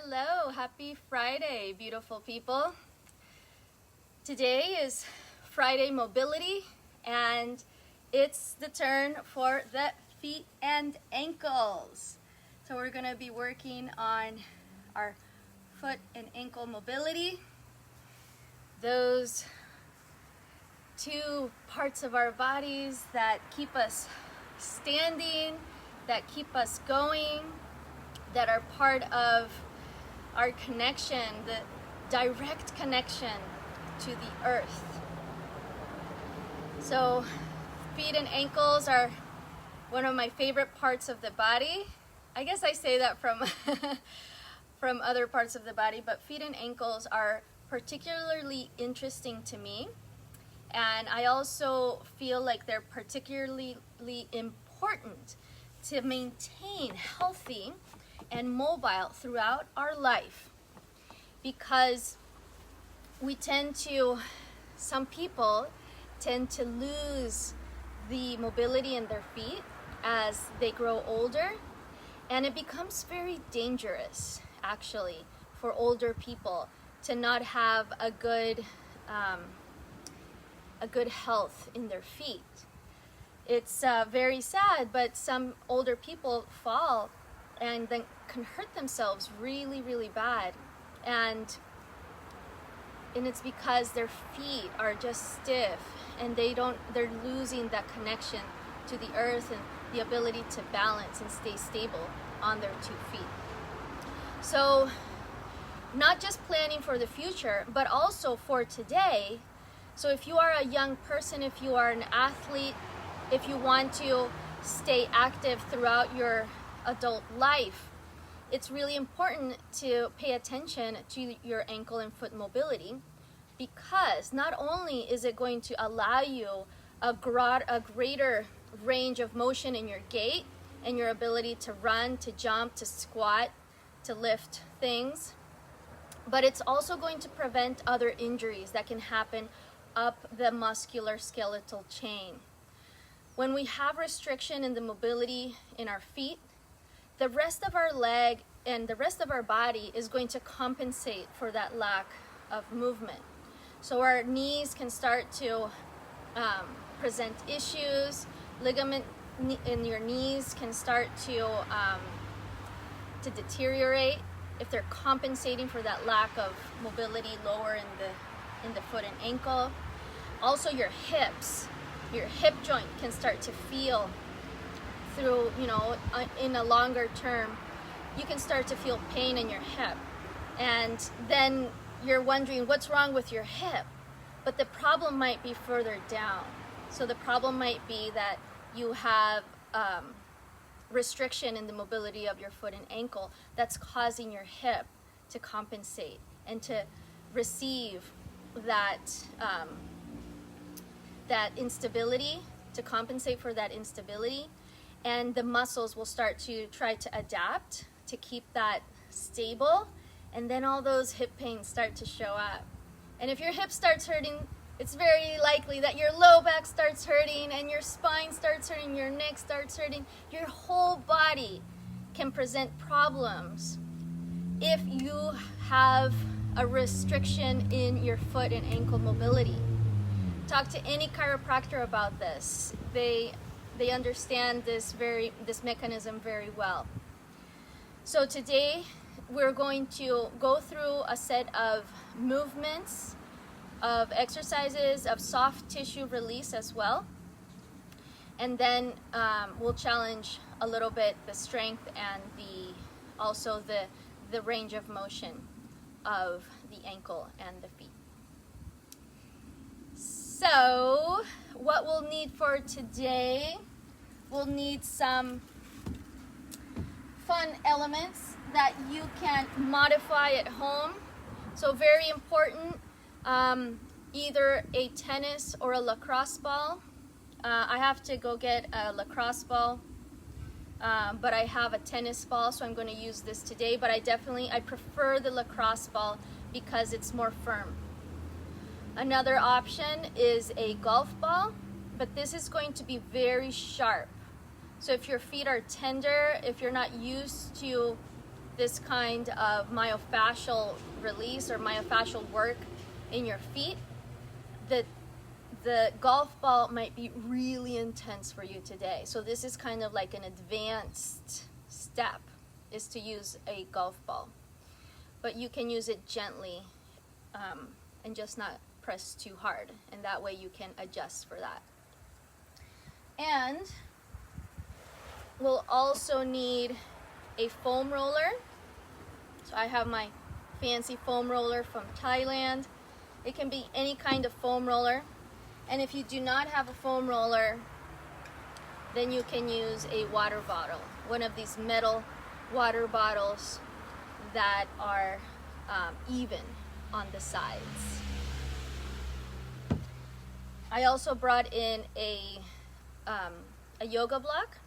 Hello, happy Friday, beautiful people. Today is Friday Mobility, and it's the turn for the feet and ankles. So we're gonna be working on our foot and ankle mobility. Those two parts of our bodies that keep us standing, that keep us going, that are part of our connection, the direct connection to the earth. So feet and ankles are one of my favorite parts of the body. I guess I say that from from other parts of the body, but feet and ankles are particularly interesting to me. And I also feel like they're particularly important to maintain healthy and mobile throughout our life, because some people tend to lose the mobility in their feet as they grow older, and it becomes very dangerous actually for older people to not have a good health in their feet. It's very sad, but some older people fall and then can hurt themselves really, really bad. And it's because their feet are just stiff and they're losing that connection to the earth and the ability to balance and stay stable on their 2 feet. So not just planning for the future, but also for today. So if you are a young person, if you are an athlete, if you want to stay active throughout your adult life, it's really important to pay attention to your ankle and foot mobility, because not only is it going to allow you a greater range of motion in your gait and your ability to run, to jump, to squat, to lift things, but it's also going to prevent other injuries that can happen up the muscular skeletal chain. When we have restriction in the mobility in our feet, the rest of our leg and the rest of our body is going to compensate for that lack of movement. So our knees can start to present issues. Ligament in your knees can start to deteriorate if they're compensating for that lack of mobility lower in the foot and ankle. Also your hips, your hip joint can start to feel through, in a longer term, you can start to feel pain in your hip. And then you're wondering what's wrong with your hip. But the problem might be further down. So the problem might be that you have restriction in the mobility of your foot and ankle that's causing your hip to compensate and to receive that instability, to compensate for that instability. And the muscles will start to try to adapt to keep that stable, and then all those hip pains start to show up. And if your hip starts hurting, it's very likely that your low back starts hurting and your spine starts hurting, your neck starts hurting. Your whole body can present problems if you have a restriction in your foot and ankle mobility. Talk to any chiropractor about this. They understand this mechanism very well. So today we're going to go through a set of movements, of exercises, of soft tissue release as well. And then we'll challenge a little bit the strength and also the range of motion of the ankle and the feet. So what we'll need for today, we'll need some fun elements that you can modify at home. So very important, either a tennis or a lacrosse ball. I have to go get a lacrosse ball, but I have a tennis ball, so I'm going to use this today. But I prefer the lacrosse ball because it's more firm. Another option is a golf ball, but this is going to be very sharp. So if your feet are tender, if you're not used to this kind of myofascial release or myofascial work in your feet, the golf ball might be really intense for you today. So this is kind of like an advanced step, is to use a golf ball. But you can use it gently and just not press too hard. And that way you can adjust for that. And we'll also need a foam roller. So I have my fancy foam roller from Thailand. It can be any kind of foam roller. And if you do not have a foam roller, then you can use a water bottle. One of these metal water bottles that are even on the sides. I also brought in a yoga block,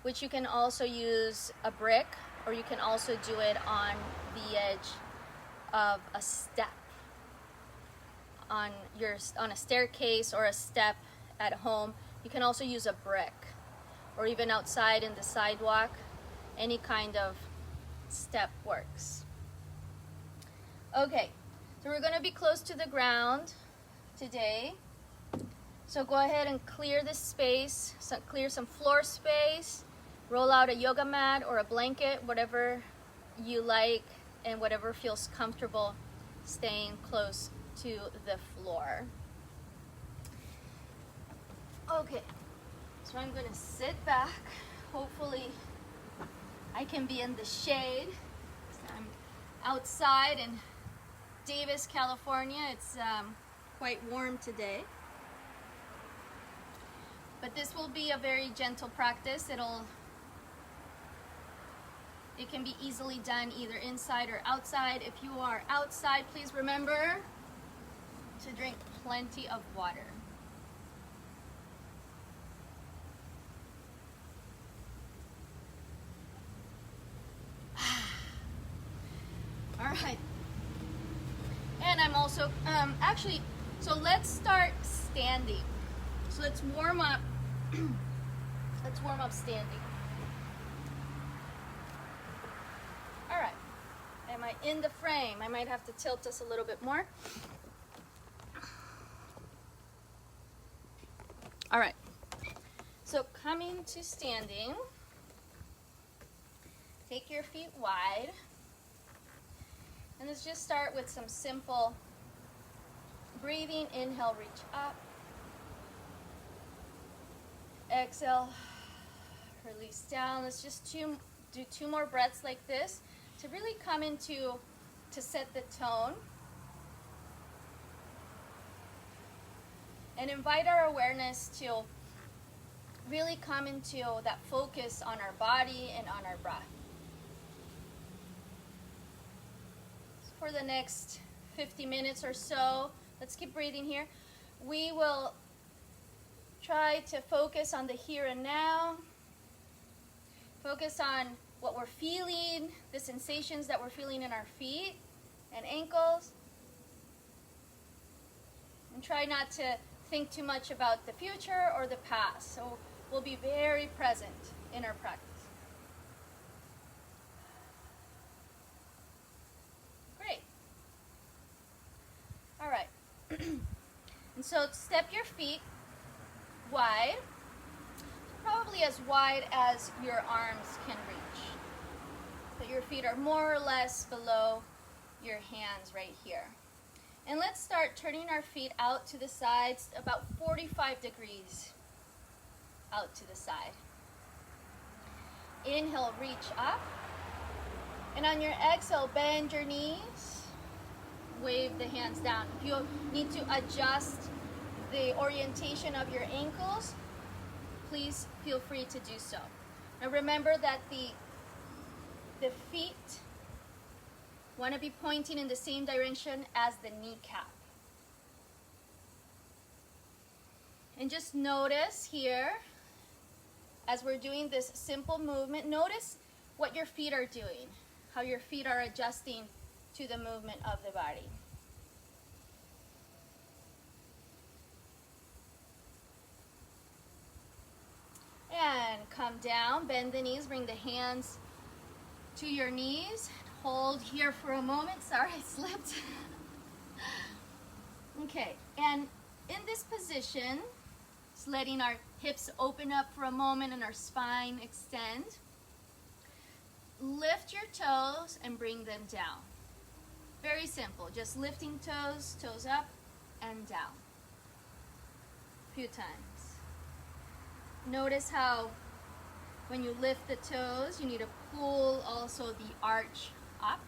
which you can also use a brick, or you can also do it on the edge of a step, on a staircase or a step at home. You can also use a brick, or even outside in the sidewalk. Any kind of step works. Okay, so we're going to be close to the ground today. So go ahead and clear this space, clear some floor space, roll out a yoga mat or a blanket, whatever you like and whatever feels comfortable, staying close to the floor. Okay, so I'm going to sit back. Hopefully I can be in the shade. I'm outside in Davis, California. It's quite warm today. But this will be a very gentle practice. It can be easily done either inside or outside. If you are outside, please remember to drink plenty of water. All right. And I'm also, so let's start standing. So let's warm up. Let's warm up standing. All right. Am I in the frame? I might have to tilt us a little bit more. All right. So coming to standing. Take your feet wide. And let's just start with some simple breathing. Inhale, reach up. Exhale, release down. Let's just do 2 more breaths like this to really come into, to set the tone. And invite our awareness to really come into that focus on our body and on our breath. So for the next 50 minutes or so, let's keep breathing here. We will try to focus on the here and now. Focus on what we're feeling, the sensations that we're feeling in our feet and ankles. And try not to think too much about the future or the past. So we'll be very present in our practice. Great. All right. And so step your feet wide, probably as wide as your arms can reach. But your feet are more or less below your hands right here. And let's start turning our feet out to the sides, about 45 degrees out to the side. Inhale, reach up. And on your exhale, bend your knees. Wave the hands down. If you need to adjust the orientation of your ankles, please feel free to do so. Now remember that the feet want to be pointing in the same direction as the kneecap. And just notice here, as we're doing this simple movement, notice what your feet are doing, how your feet are adjusting to the movement of the body. And come down, bend the knees, bring the hands to your knees. Hold here for a moment. Sorry, I slipped. Okay, and in this position, just letting our hips open up for a moment and our spine extend. Lift your toes and bring them down. Very simple, just lifting toes, toes up and down. A few times. Notice how when you lift the toes, you need to pull also the arch up.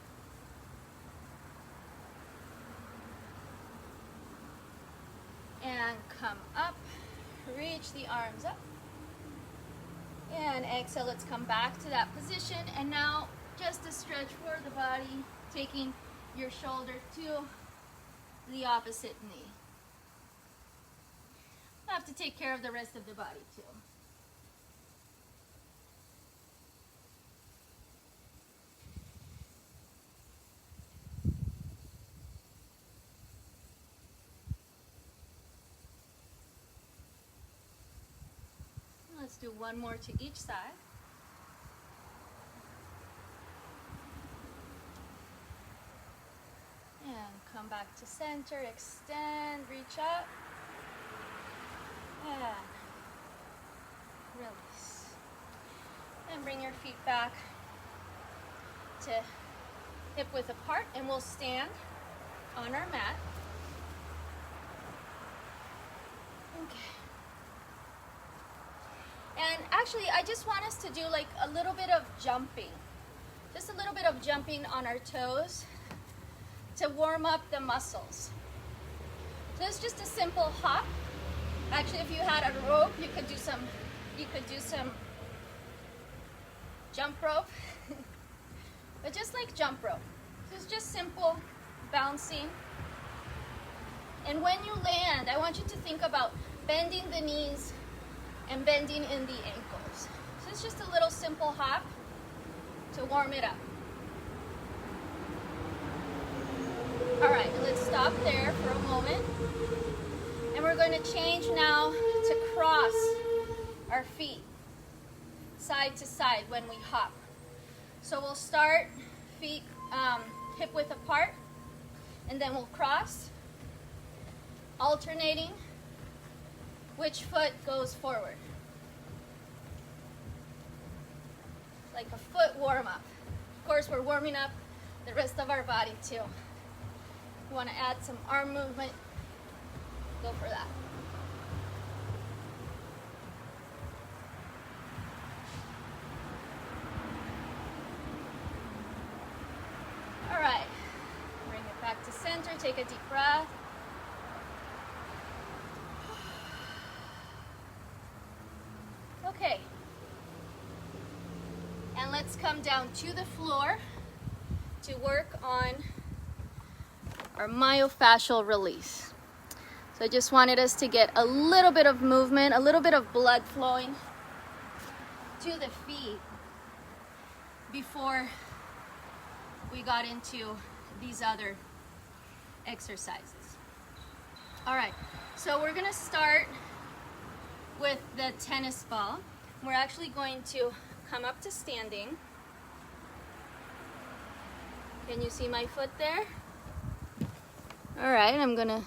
And come up, reach the arms up. And exhale, let's come back to that position. And now just a stretch for the body, taking your shoulder to the opposite knee. I have to take care of the rest of the body too. Let's do one more to each side. And come back to center, extend, reach up. And release. And bring your feet back to hip width apart, and we'll stand on our mat. Okay. And actually, I just want us to do like a little bit of jumping. Just a little bit of jumping on our toes to warm up the muscles. So it's just a simple hop. Actually, if you had a rope, you could do some jump rope. But just like jump rope. So it's just simple bouncing. And when you land, I want you to think about bending the knees and bending in the ankles. So it's just a little simple hop to warm it up. All right, let's stop there for a moment. And we're going to change now to cross our feet side to side when we hop. So we'll start feet hip width apart, and then we'll cross, alternating which foot goes forward. Like a foot warm up. Of course, we're warming up the rest of our body too. You want to add some arm movement, go for that. All right, bring it back to center, take a deep breath. Okay, and let's come down to the floor to work on our myofascial release. So I just wanted us to get a little bit of movement, a little bit of blood flowing to the feet before we got into these other exercises. All right, so we're gonna start with the tennis ball. We're actually going to come up to standing. Can you see my foot there? All right, I'm gonna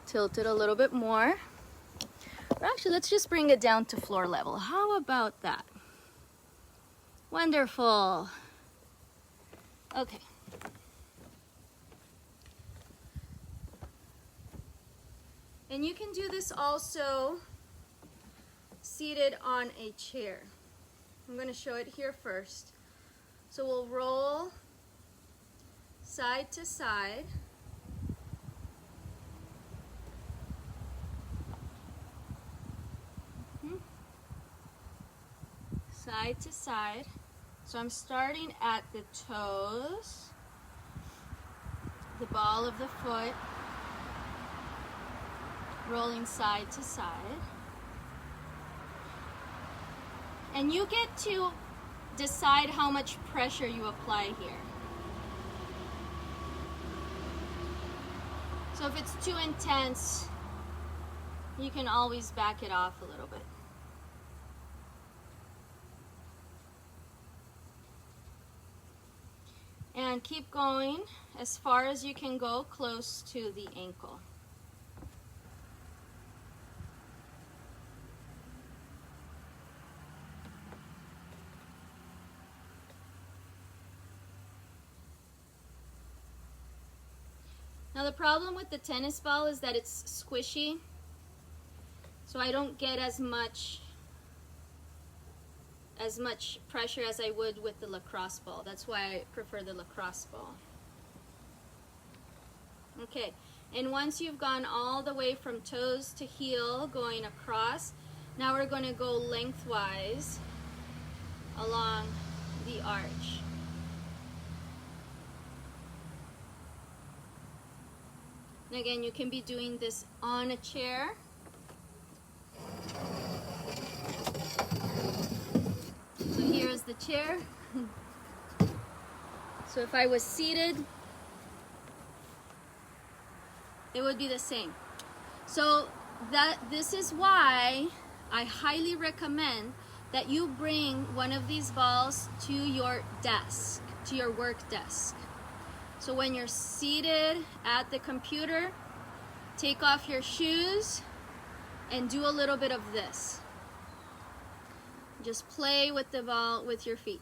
tilt it a little bit more. Or actually, let's just bring it down to floor level. How about that? Wonderful. Okay. And you can do this also seated on a chair. I'm going to show it here first. So we'll roll side to side. Side to side. So I'm starting at the toes, the ball of the foot, rolling side to side. And you get to decide how much pressure you apply here. So if it's too intense, you can always back it off a little bit. And keep going as far as you can go close to the ankle. Now the problem with the tennis ball is that it's squishy, so I don't get as much pressure as I would with the lacrosse ball. That's why I prefer the lacrosse ball. Okay, and once you've gone all the way from toes to heel, going across, now we're going to go lengthwise along the arch. And again, you can be doing this on a chair. So here's the chair. So if I was seated, it would be the same. So this is why I highly recommend that you bring one of these balls to your desk, to your work desk. So when you're seated at the computer, take off your shoes and do a little bit of this. Just play with the ball with your feet.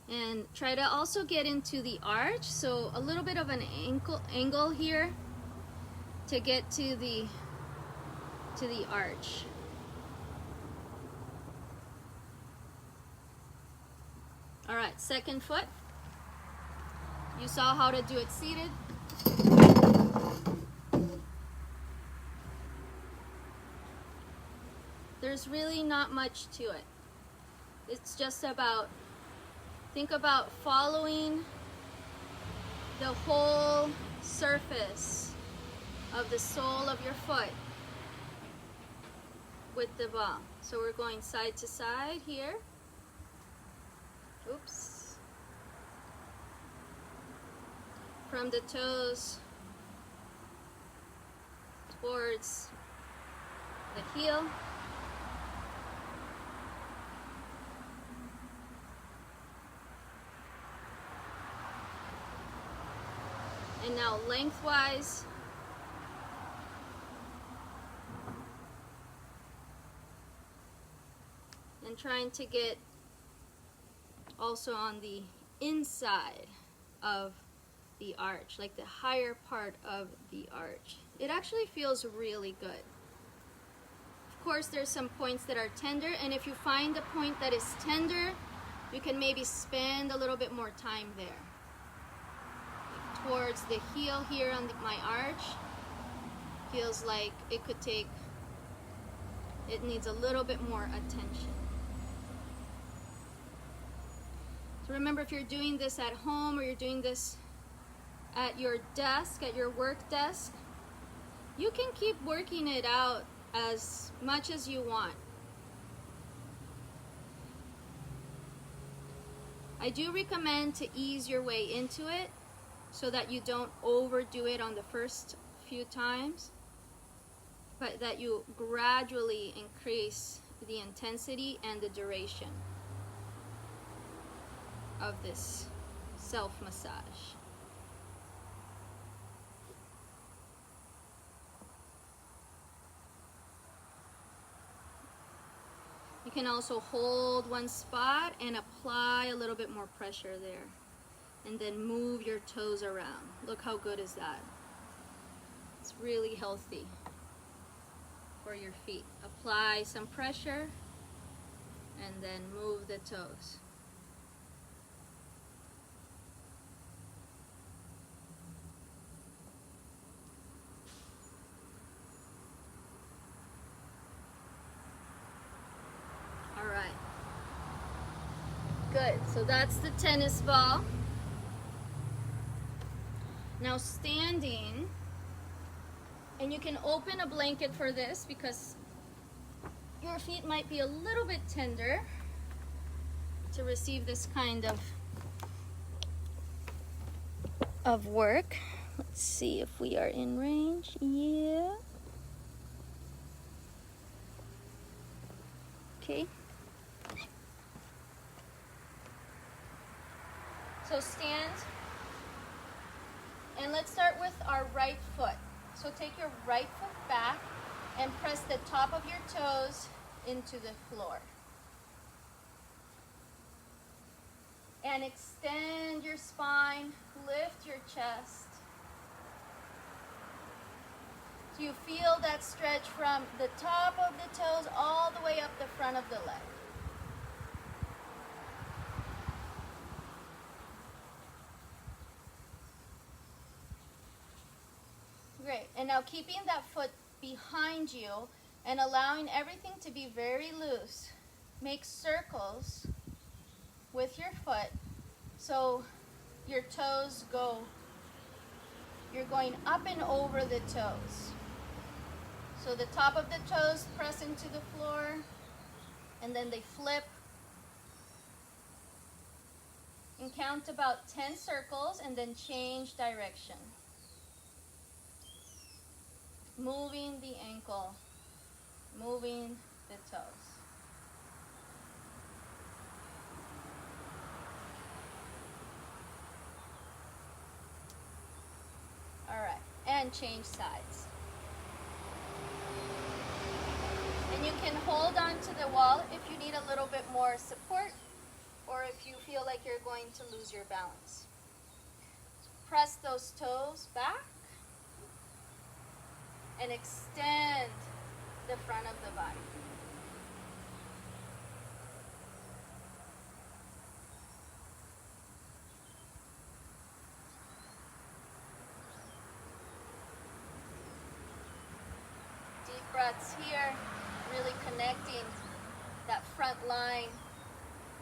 And try to also get into the arch, so a little bit of an angle here to get to the arch. All right, second foot. You saw how to do it seated. There's really not much to it. It's just about, think about following the whole surface of the sole of your foot with the ball. So we're going side to side here. Oops. From the toes towards the heel. And now lengthwise. And trying to get also on the inside of the arch, like the higher part of the arch. It actually feels really good. Of course, there's some points that are tender, and if you find a point that is tender, you can maybe spend a little bit more time there. Towards the heel here on my arch, feels like it needs a little bit more attention. So remember, if you're doing this at home or you're doing this at your desk, at your work desk, you can keep working it out as much as you want. I do recommend to ease your way into it so that you don't overdo it on the first few times, but that you gradually increase the intensity and the duration of this self-massage. You can also hold one spot and apply a little bit more pressure there, and then move your toes around. Look how good is that? It's really healthy for your feet. Apply some pressure and then move the toes. Good, so that's the tennis ball. Now standing, and you can open a blanket for this because your feet might be a little bit tender to receive this kind of work. Let's see if we are in range. Yeah. Okay. So stand, and let's start with our right foot. So take your right foot back and press the top of your toes into the floor. And extend your spine, lift your chest. So you feel that stretch from the top of the toes all the way up the front of the leg. Great, and now keeping that foot behind you and allowing everything to be very loose. Make circles with your foot so your toes go, you're going up and over the toes. So the top of the toes press into the floor and then they flip. And count about 10 circles and then change direction. Moving the ankle, moving the toes. All right, and change sides. And you can hold on to the wall if you need a little bit more support or if you feel like you're going to lose your balance. Press those toes back and extend the front of the body. Deep breaths here, really connecting that front line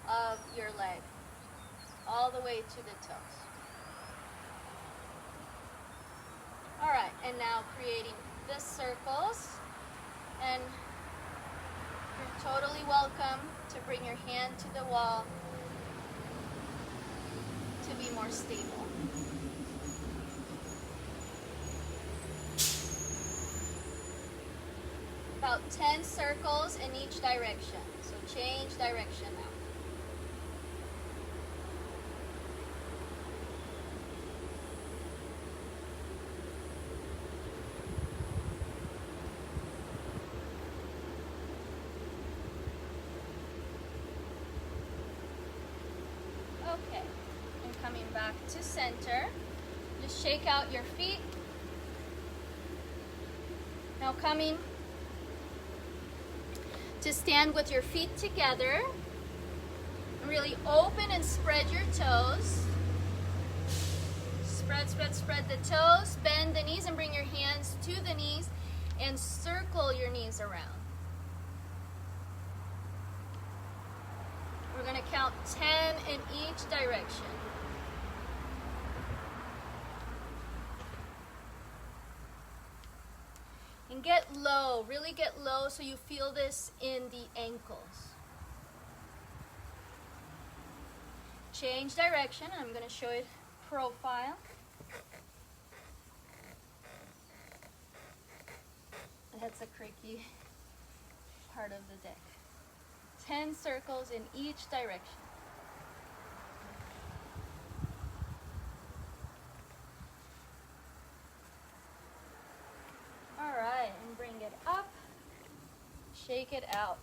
of your leg all the way to the toes. All right, and now creating the circles, and you're totally welcome to bring your hand to the wall to be more stable. About 10 circles in each direction, so change direction now. Okay, and coming back to center, just shake out your feet. Now coming to stand with your feet together. Really open and spread your toes. Spread, spread, spread the toes. Bend the knees and bring your hands to the knees and circle your knees around. We're going to count 10 in each direction. And get low, really get low so you feel this in the ankles. Change direction. I'm going to show it profile. That's a creaky part of the deck. 10 circles in each direction. All right, and bring it up. Shake it out.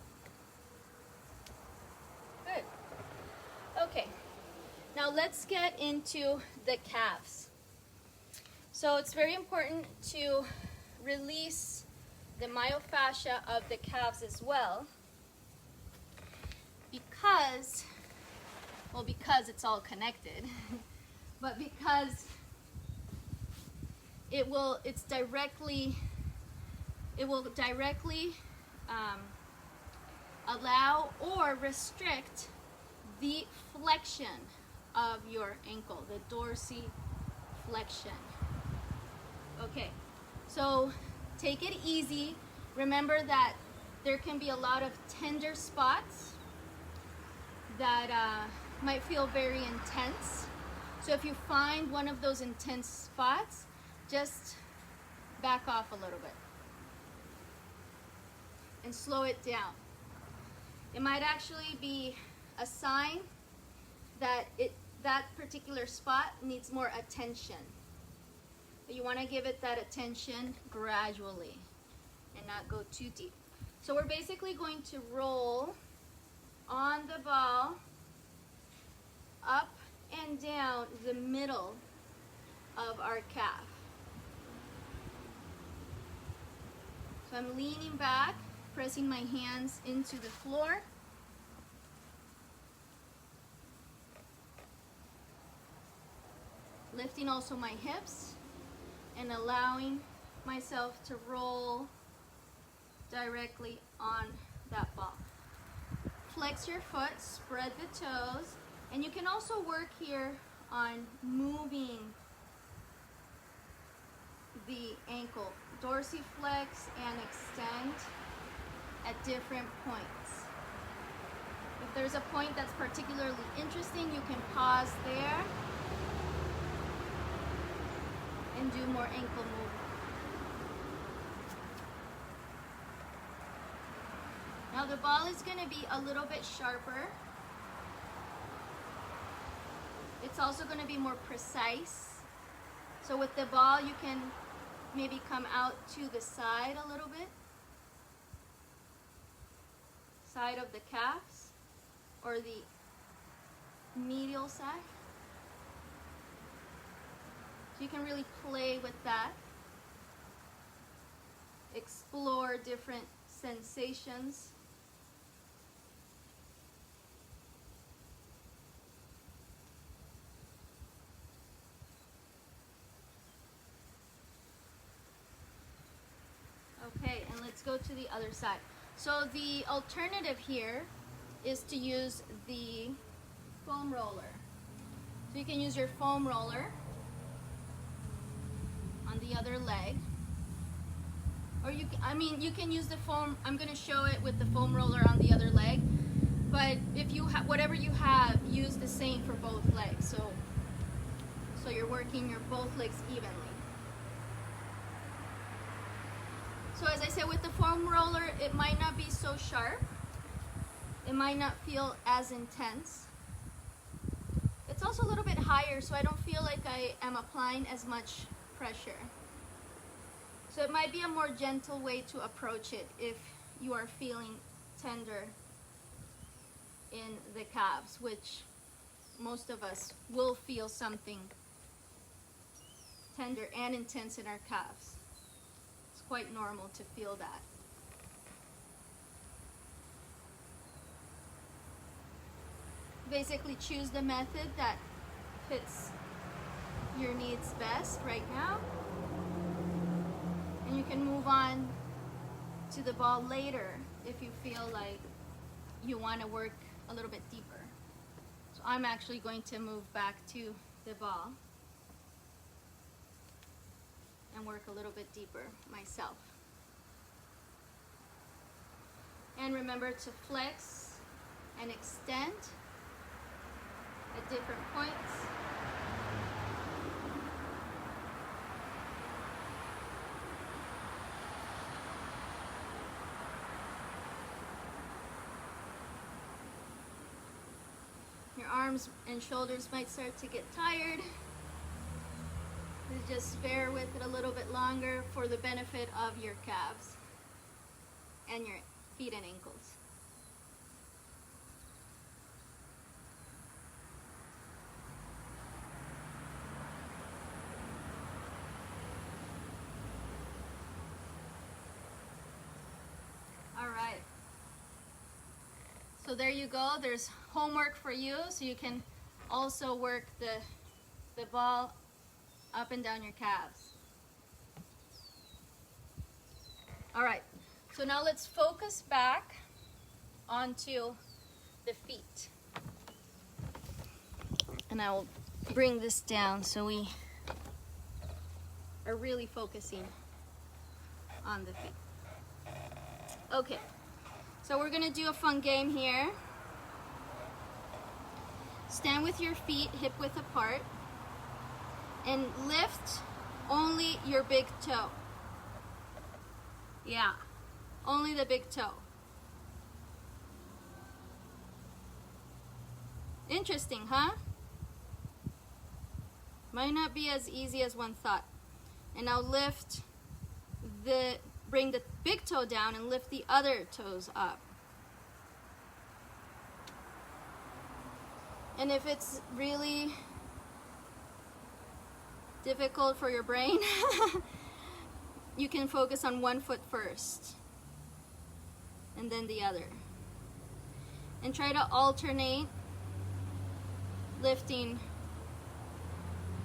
Good. Okay, now let's get into the calves. So it's very important to release the myofascia of the calves as well, because it's all connected, but because it will directly allow or restrict the flexion of your ankle, the dorsiflexion. Okay, so take it easy. Remember that there can be a lot of tender spots that might feel very intense. So if you find one of those intense spots, just back off a little bit and slow it down. It might actually be a sign that that particular spot needs more attention. But you want to give it that attention gradually and not go too deep. So we're basically going to roll on the ball up and down the middle of our calf. So I'm leaning back, pressing my hands into the floor. Lifting also my hips and allowing myself to roll directly on that ball. Flex your foot, spread the toes, and you can also work here on moving the ankle. Dorsiflex and extend at different points. If there's a point that's particularly interesting, you can pause there and do more ankle movement. Now the ball is going to be a little bit sharper. It's also going to be more precise. So with the ball, you can maybe come out to the side a little bit. Side of the calves or the medial side. So you can really play with that. Explore different sensations. Okay, and let's go to the other side. So the alternative here is to use the foam roller. So you can use your foam roller on the other leg. Or you can use the foam. I'm going to show it with the foam roller on the other leg. But if you have whatever you have, use the same for both legs. So you're working your both legs evenly. So as I said, with the foam roller, it might not be so sharp. It might not feel as intense. It's also a little bit higher, so I don't feel like I am applying as much pressure. So it might be a more gentle way to approach it if you are feeling tender in the calves, which most of us will feel something tender and intense in our calves. It's quite normal to feel that. Basically choose the method that fits your needs best right now. And you can move on to the ball later if you feel like you want to work a little bit deeper. So I'm actually going to move back to the ball and work a little bit deeper myself. And remember to flex and extend at different points. Your arms and shoulders might start to get tired. Just bear with it a little bit longer for the benefit of your calves and your feet and ankles. All right. So there you go. There's homework for you, so you can also work the ball up and down your calves. All right, so now let's focus back onto the feet. And I will bring this down so we are really focusing on the feet. Okay, so we're gonna do a fun game here. Stand with your feet hip width apart and lift only your big toe. Yeah, only the big toe. Interesting, huh? Might not be as easy as one thought. And now bring the big toe down and lift the other toes up. And if it's really difficult for your brain, you can focus on one foot first and then the other. And try to alternate lifting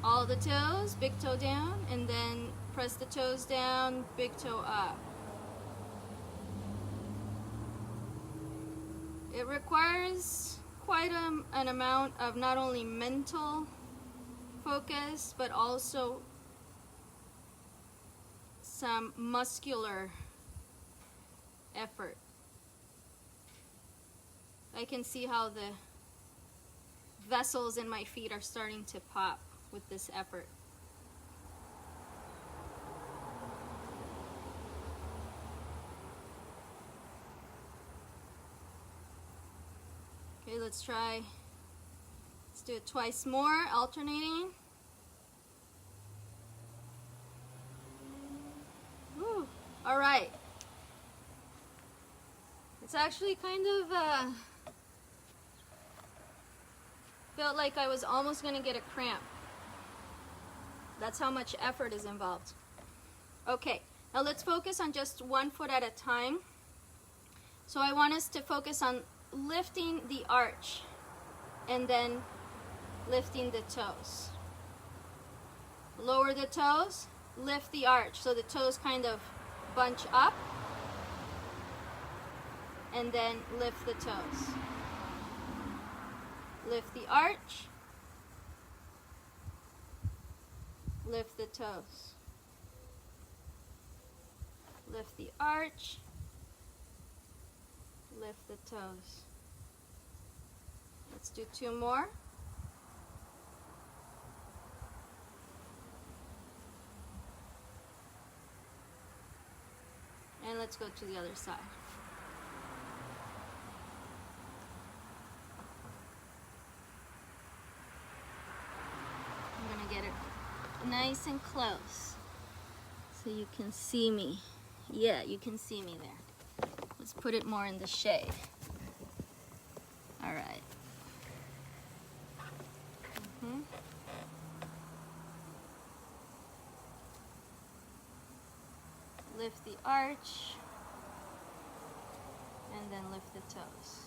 all the toes, big toe down, and then press the toes down, big toe up. It requires quite an amount of not only mental focus, but also some muscular effort. I can see how the vessels in my feet are starting to pop with this effort. Okay, let's do it twice more, alternating. Woo. All right. It's actually kind of felt like I was almost gonna get a cramp. That's how much effort is involved. Okay, now let's focus on just one foot at a time. So I want us to focus on lifting the arch and then lifting the toes. Lower the toes, lift the arch. So the toes kind of bunch up and then lift the toes. Lift the arch, lift the toes. Lift the arch, lift the toes. Let's do two more. And let's go to the other side. I'm gonna get it nice and close so you can see me. Yeah, you can see me there. Let's put it more in the shade. All right. Lift the arch and then lift the toes.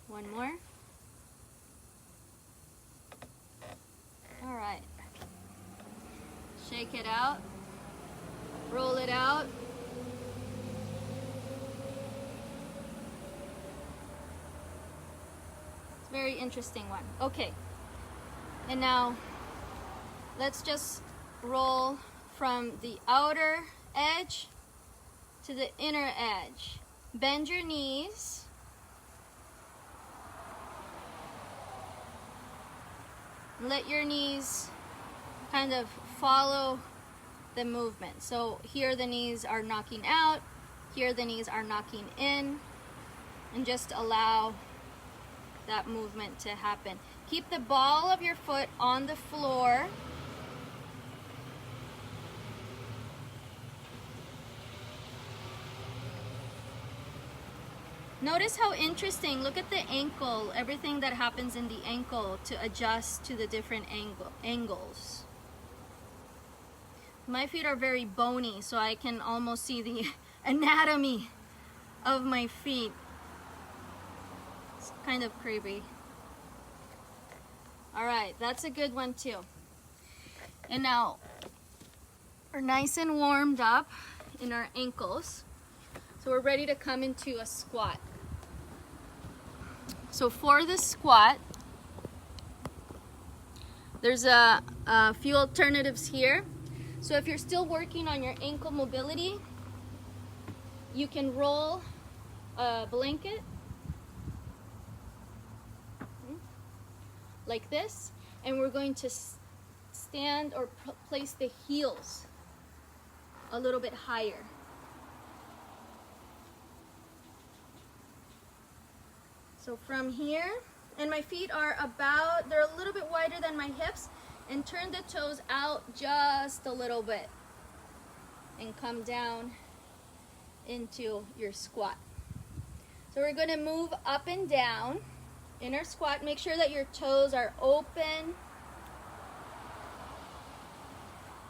One more. All right. Shake it out. Roll it out. It's a very interesting one. Okay. And now let's just roll from the outer edge to the inner edge. Bend your knees. Let your knees kind of follow the movement. So here the knees are knocking out, here the knees are knocking in, and just allow that movement to happen. Keep the ball of your foot on the floor. Notice how interesting, look at the ankle, everything that happens in the ankle to adjust to the different angles. My feet are very bony, so I can almost see the anatomy of my feet. It's kind of creepy. All right, that's a good one too. And now, we're nice and warmed up in our ankles. So we're ready to come into a squat. So for the squat, there's a few alternatives here. So if you're still working on your ankle mobility, you can roll a blanket like this, and we're going to stand or place the heels a little bit higher. So from here, and my feet are about, they're a little bit wider than my hips, and turn the toes out just a little bit and come down into your squat. So we're going to move up and down in our squat. Make sure that your toes are open.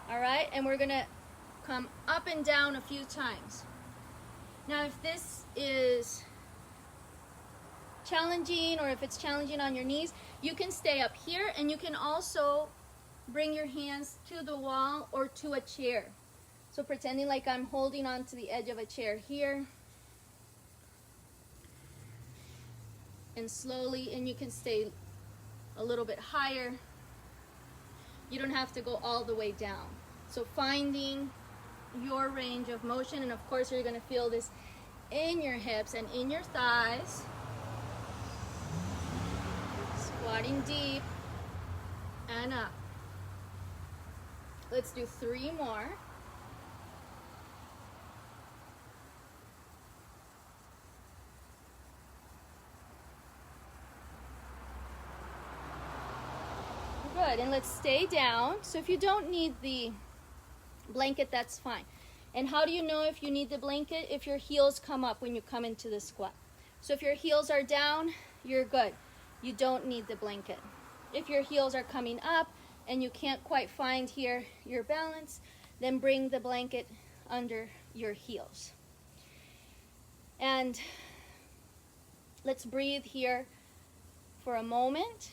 All right, and we're going to come up and down a few times. Now if this is challenging, or if it's challenging on your knees, you can stay up here, and you can also bring your hands to the wall or to a chair. So pretending like I'm holding on to the edge of a chair here, and slowly, and you can stay a little bit higher. You don't have to go all the way down. So finding your range of motion, and of course you're going to feel this in your hips and in your thighs. Squatting deep and up. Let's do 3 more. Good, and let's stay down. So if you don't need the blanket, that's fine. And how do you know if you need the blanket? If your heels come up when you come into the squat. So if your heels are down, you're good. You don't need the blanket. If your heels are coming up and you can't quite find here your balance, then bring the blanket under your heels. And let's breathe here for a moment,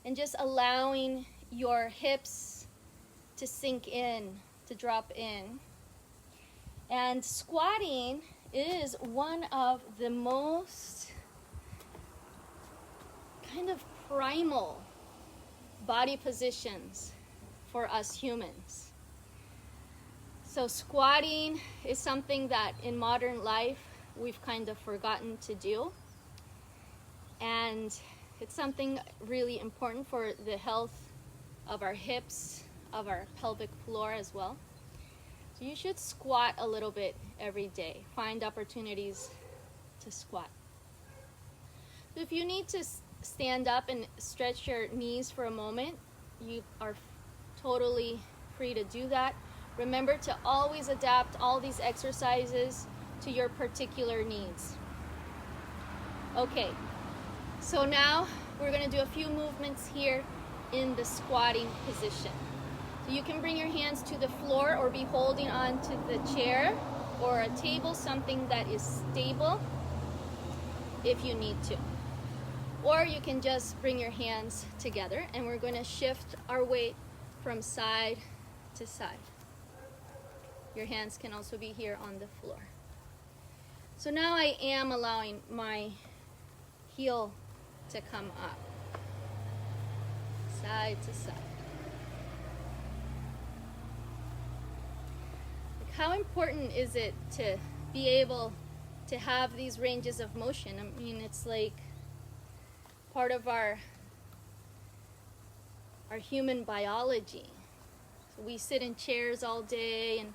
and just allowing your hips to sink in, to drop in. And squatting is one of the most kind of primal body positions for us humans. So squatting is something that in modern life we've kind of forgotten to do, and it's something really important for the health of our hips, of our pelvic floor as well. So you should squat a little bit every day. Find opportunities to squat. So if you need to stand up and stretch your knees for a moment, you are totally free to do that. Remember to always adapt all these exercises to your particular needs. Okay, so now we're going to do a few movements here in the squatting position. So you can bring your hands to the floor or be holding on to the chair or a table, something that is stable if you need to. Or you can just bring your hands together, and we're going to shift our weight from side to side. Your hands can also be here on the floor. So now I am allowing my heel to come up, side to side. Like, how important is it to be able to have these ranges of motion? I mean, it's like part of our human biology. So we sit in chairs all day and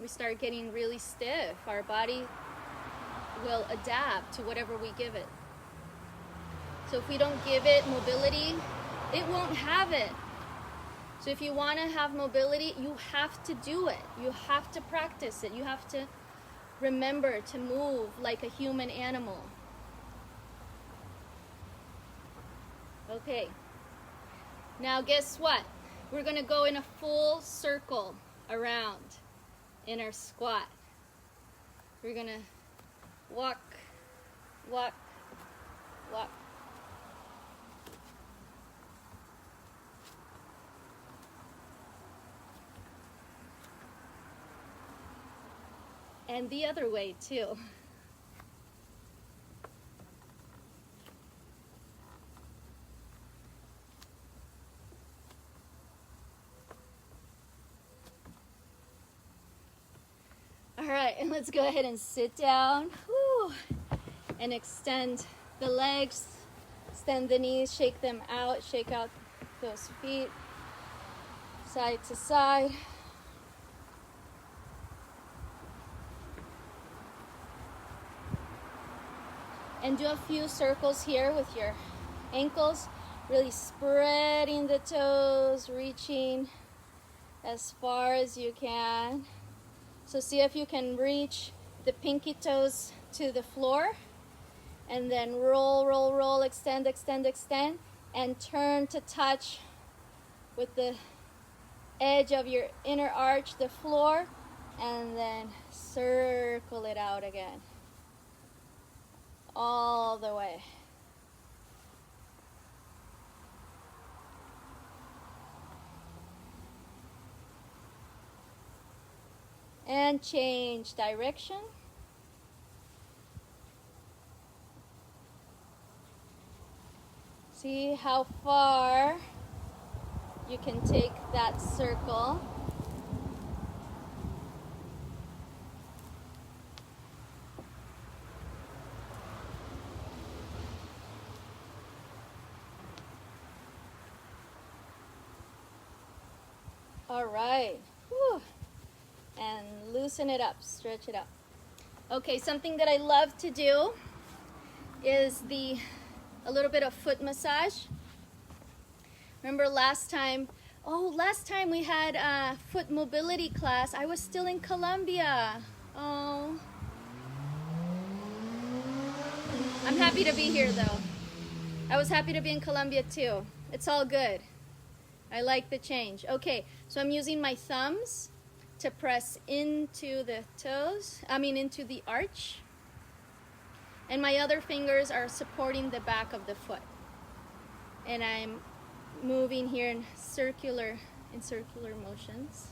we start getting really stiff. Our body will adapt to whatever we give it. So if we don't give it mobility, it won't have it. So if you want to have mobility, you have to do it. You have to practice it. You have to remember to move like a human animal. Okay, now guess what? We're going to go in a full circle around in our squat. We're going to walk, walk, walk. And the other way too. All right, and let's go ahead and sit down. Whew. And extend the legs, extend the knees, shake them out, shake out those feet side to side. And do a few circles here with your ankles, really spreading the toes, reaching as far as you can. So see if you can reach the pinky toes to the floor, and then roll, roll, roll, extend, extend, extend, and turn to touch with the edge of your inner arch the floor, and then circle it out again. All the way. And change direction. See how far you can take that circle. All right. Whew. And loosen it up, stretch it up. Okay, something that I love to do is a little bit of foot massage. Remember last time we had a foot mobility class. I was still in Colombia. Oh. I'm happy to be here though. I was happy to be in Colombia too. It's all good. I like the change. Okay, so I'm using my thumbs to press into the toes, into the arch. And my other fingers are supporting the back of the foot. And I'm moving here in circular motions.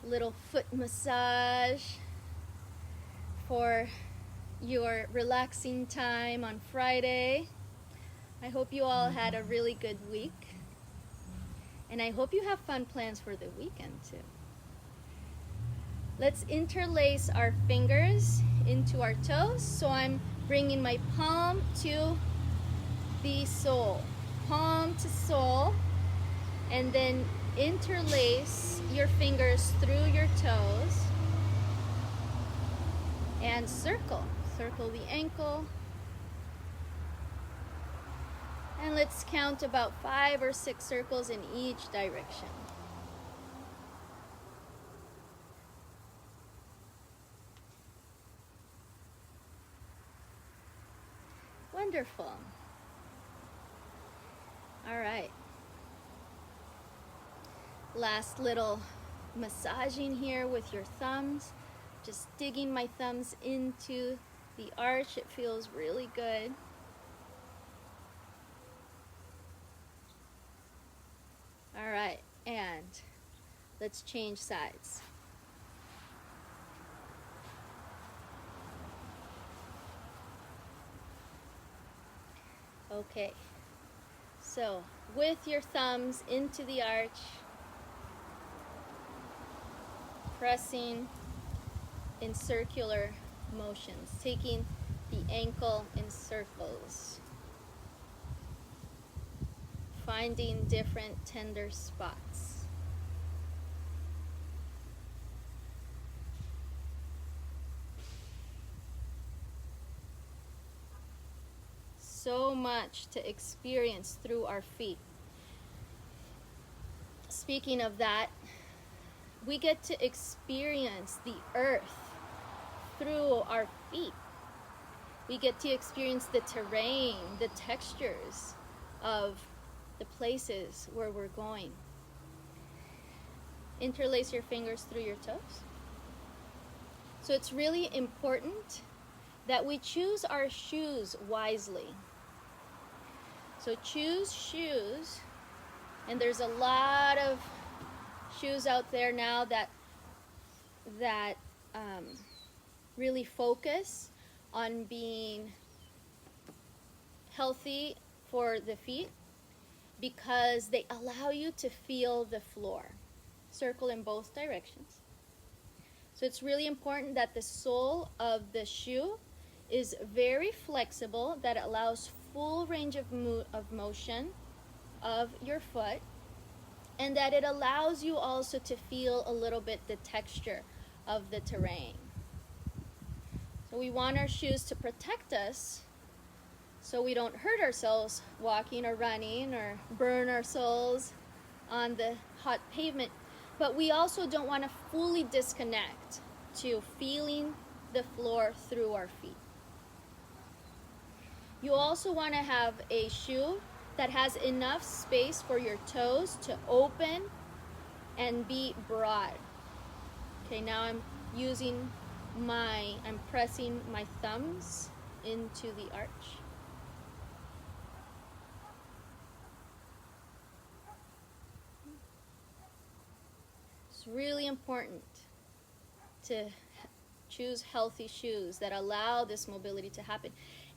Little foot massage for your relaxing time on Friday. I hope you all had a really good week. And I hope you have fun plans for the weekend too. Let's interlace our fingers into our toes. So I'm bringing my palm to the sole, palm to sole, and then interlace your fingers through your toes and circle the ankle. And let's count about 5 or 6 circles in each direction. Wonderful. All right. Last little massaging here with your thumbs. Just digging my thumbs into the arch. It feels really good. All right, and let's change sides. Okay, so with your thumbs into the arch, pressing in circular motions, taking the ankle in circles, finding different tender spots. So much to experience through our feet. Speaking of that, we get to experience the earth through our feet. We get to experience the terrain, the textures of the places where we're going. Interlace your fingers through your toes. So it's really important that we choose our shoes wisely. So choose shoes, and there's a lot of shoes out there now that really focus on being healthy for the feet, because they allow you to feel the floor. Circle in both directions. So it's really important that the sole of the shoe is very flexible, that allows full range of motion of your foot, and that it allows you also to feel a little bit the texture of the terrain. So we want our shoes to protect us so we don't hurt ourselves walking or running or burn our soles on the hot pavement. But we also don't want to fully disconnect to feeling the floor through our feet. You also want to have a shoe that has enough space for your toes to open and be broad. Okay, now I'm pressing my thumbs into the arch. It's really important to choose healthy shoes that allow this mobility to happen.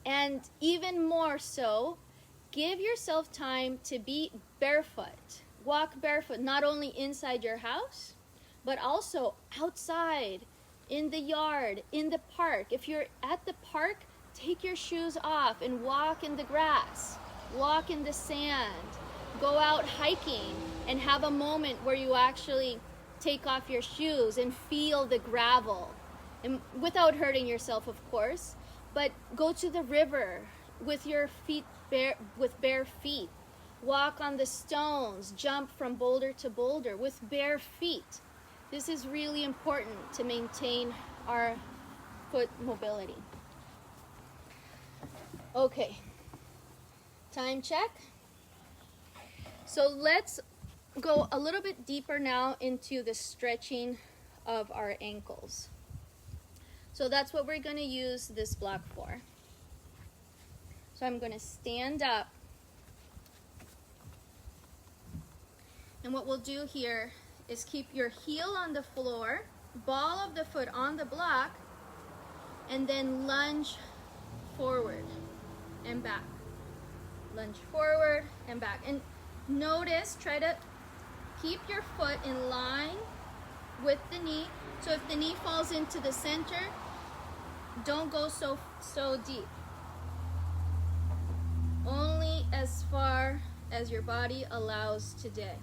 And even more so, give yourself time to be barefoot. Walk barefoot, not only inside your house, but also outside, in the yard, in the park. If you're at the park, take your shoes off and walk in the grass, walk in the sand, go out hiking and have a moment where you actually take off your shoes and feel the gravel, and without hurting yourself, of course. But go to the river with your feet with bare feet. Walk on the stones, jump from boulder to boulder with bare feet. This is really important to maintain our foot mobility. Okay, time check. So let's go a little bit deeper now into the stretching of our ankles. So that's what we're going to use this block for. So I'm going to stand up. And what we'll do here is keep your heel on the floor, ball of the foot on the block, and then lunge forward and back. Lunge forward and back. And notice, try to keep your foot in line with the knee. So if the knee falls into the center, don't go so deep. Only as far as your body allows today.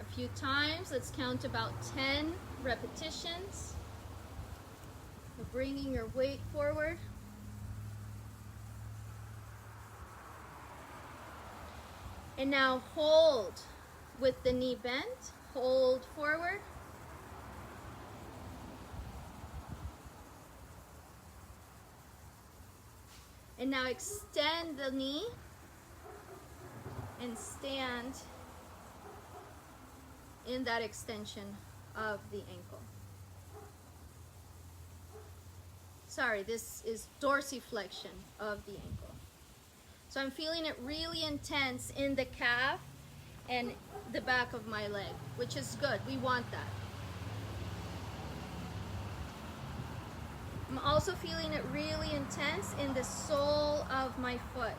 A few times, let's count about 10 repetitions of bringing your weight forward. And now hold with the knee bent, hold forward. And now extend the knee and stand in that extension of the ankle. Sorry, this is dorsiflexion of the ankle. So I'm feeling it really intense in the calf and the back of my leg, which is good. We want that. I'm also feeling it really intense in the sole of my foot,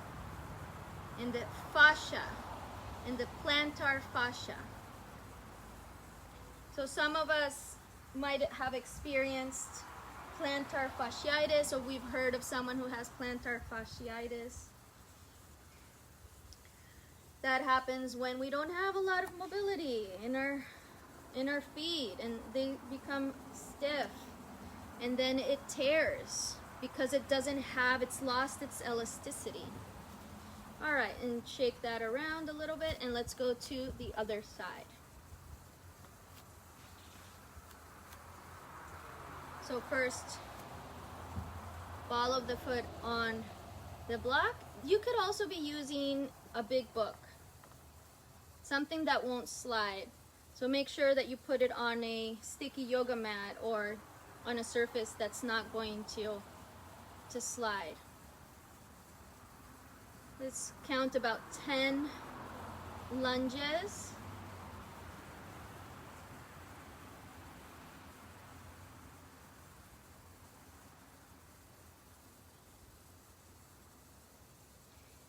in the fascia, in the plantar fascia. So some of us might have experienced plantar fasciitis, or we've heard of someone who has plantar fasciitis. That happens when we don't have a lot of mobility in our feet, and they become stiff, and then it tears because it's lost its elasticity. All right, and shake that around a little bit, and let's go to the other side. So first, ball of the foot on the block. You could also be using a big book, something that won't slide. So make sure that you put it on a sticky yoga mat or on a surface that's not going to slide. Let's count about 10 lunges.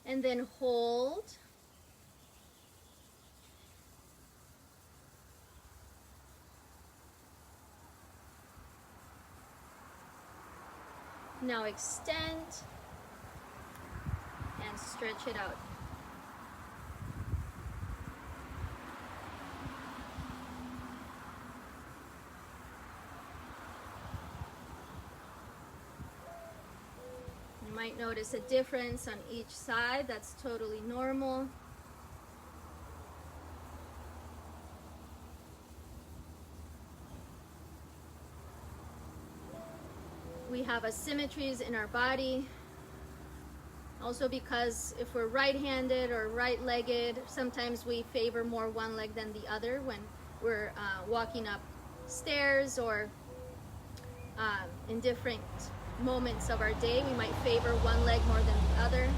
And then hold. Now extend and stretch it out. You might notice a difference on each side. That's totally normal. We have asymmetries in our body. Also because if we're right-handed or right-legged, sometimes we favor more one leg than the other when we're walking up stairs, or in different moments of our day, we might favor one leg more than the other.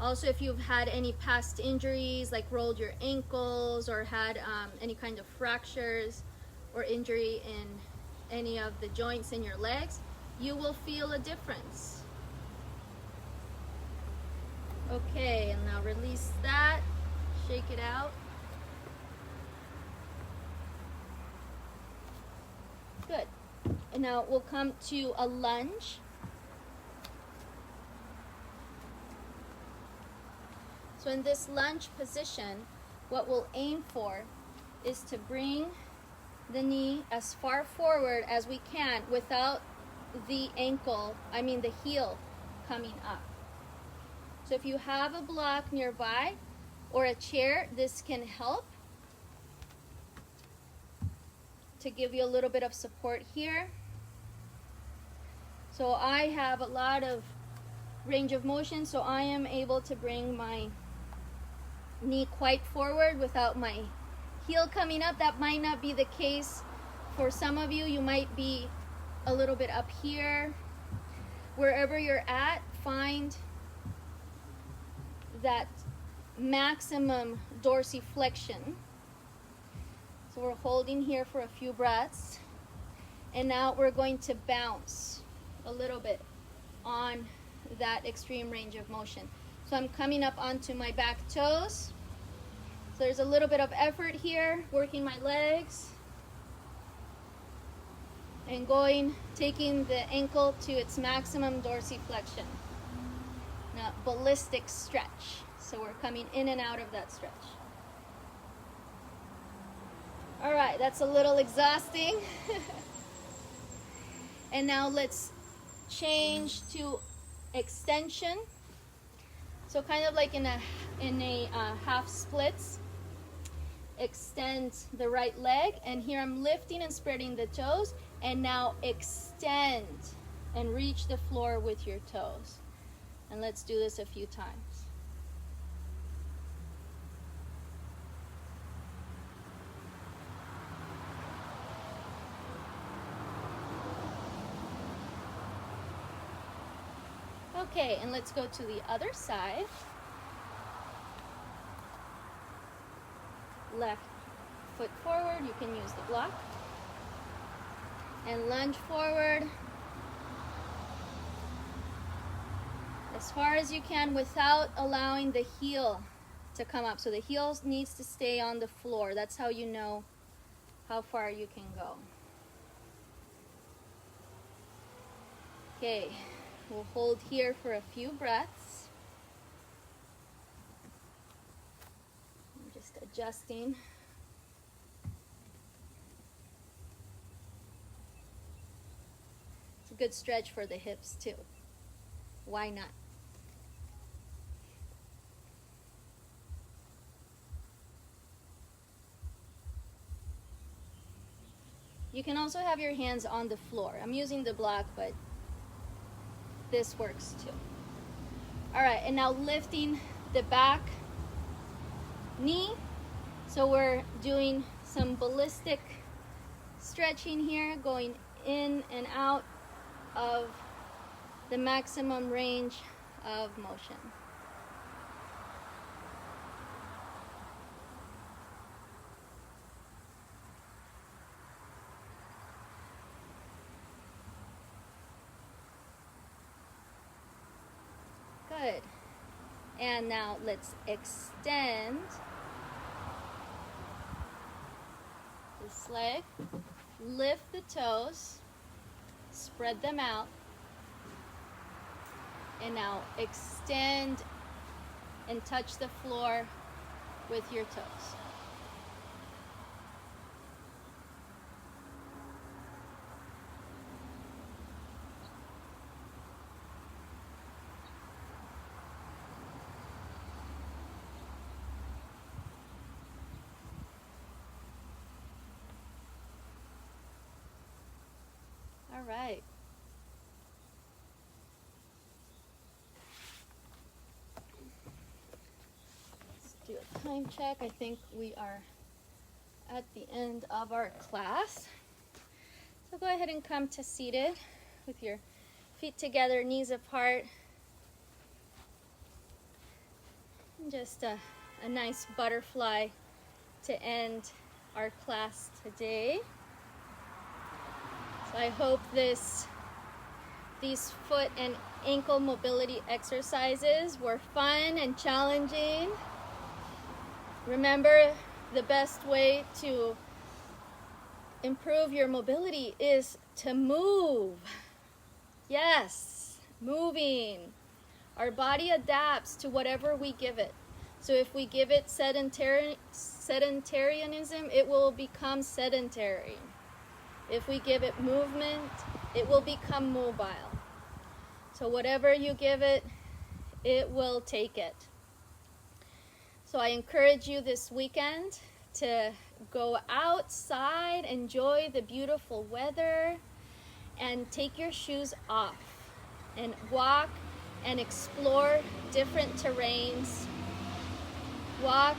Also, if you've had any past injuries, like rolled your ankles or had any kind of fractures or injury in any of the joints in your legs, you will feel a difference. Okay, and now release that, shake it out. Good. And now we'll come to a lunge. So in this lunge position, what we'll aim for is to bring the knee as far forward as we can without the heel coming up. So if you have a block nearby or a chair, this can help to give you a little bit of support here. So I have a lot of range of motion, so I am able to bring my knee quite forward without my heel coming up. That might not be the case for some of you. You might be a little bit up here. Wherever you're at, find that maximum dorsiflexion. So we're holding here for a few breaths, and now we're going to bounce a little bit on that extreme range of motion. So I'm coming up onto my back toes. So there's a little bit of effort here, working my legs and taking the ankle to its maximum dorsiflexion. Now, ballistic stretch. So we're coming in and out of that stretch. All right, that's a little exhausting. And now let's change to extension. So kind of like in a half splits. Extend the right leg, and here I'm lifting and spreading the toes, and now extend and reach the floor with your toes. And let's do this a few times. Okay, and let's go to the other side. Left foot forward, you can use the block. And lunge forward as far as you can without allowing the heel to come up. So the heel needs to stay on the floor. That's how you know how far you can go. Okay, we'll hold here for a few breaths. I'm just adjusting. It's a good stretch for the hips too. Why not? You can also have your hands on the floor. I'm using the block, but this works too. All right, and now lifting the back knee. So we're doing some ballistic stretching here, going in and out of the maximum range of motion. Good. And now let's extend this leg. Lift the toes, spread them out, and now extend and touch the floor with your toes. All right. Let's do a time check. I think we are at the end of our class. So go ahead and come to seated with your feet together, knees apart. And just a nice butterfly to end our class today. So I hope these foot and ankle mobility exercises were fun and challenging. Remember, the best way to improve your mobility is to move. Yes, moving. Our body adapts to whatever we give it. So if we give it sedentarianism, it will become sedentary. If we give it movement, it will become mobile. So whatever you give it, it will take it. So I encourage you this weekend to go outside, enjoy the beautiful weather, and take your shoes off and walk and explore different terrains. Walk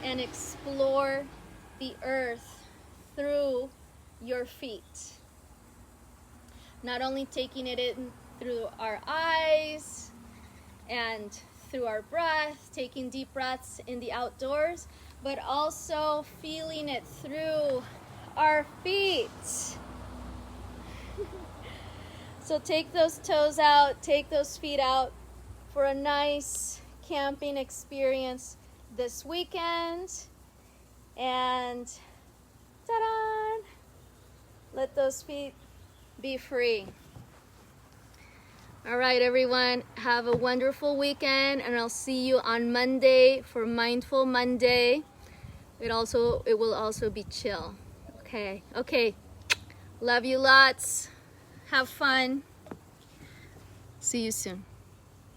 and explore the earth through your feet. Not only taking it in through our eyes and through our breath, taking deep breaths in the outdoors, but also feeling it through our feet. So take those toes out, take those feet out for a nice camping experience this weekend. And ta-da! Let those feet be free. All right, everyone, have a wonderful weekend, and I'll see you on Monday for Mindful Monday. It will also be chill. Okay. Love you lots. Have fun. See you soon.